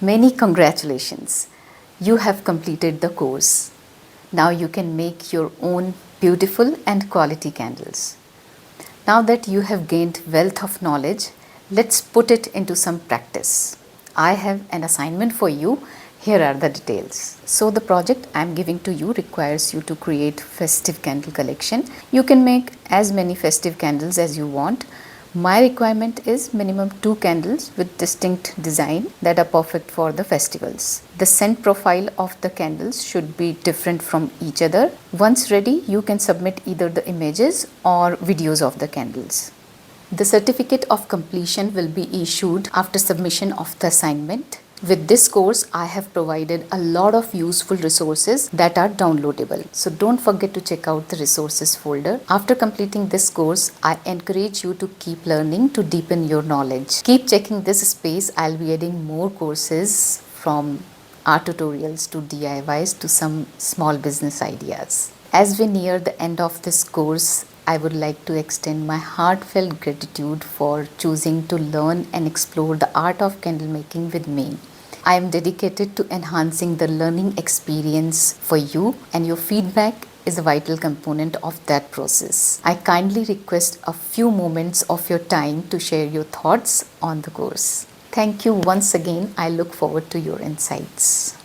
Many congratulations. You have completed the course. Now you can make your own beautiful and quality candles. Now that you have gained wealth of knowledge, let's put it into some practice. I have an assignment for you. Here are the details. So the project I am giving to you requires you to create festive candle collection. You can make as many festive candles as you want. My requirement is minimum 2 candles with distinct design that are perfect for the festivals. The scent profile of the candles should be different from each other. Once ready, you can submit either the images or videos of the candles. The certificate of completion will be issued after submission of the assignment. With this course, I have provided a lot of useful resources that are downloadable. So don't forget to check out the resources folder. After completing this course, I encourage you to keep learning to deepen your knowledge. Keep checking this space. I'll be adding more courses from art tutorials to DIYs to some small business ideas. As we near the end of this course, I would like to extend my heartfelt gratitude for choosing to learn and explore the art of candle making with me. I am dedicated to enhancing the learning experience for you, and your feedback is a vital component of that process. I kindly request a few moments of your time to share your thoughts on the course. Thank you once again. I look forward to your insights.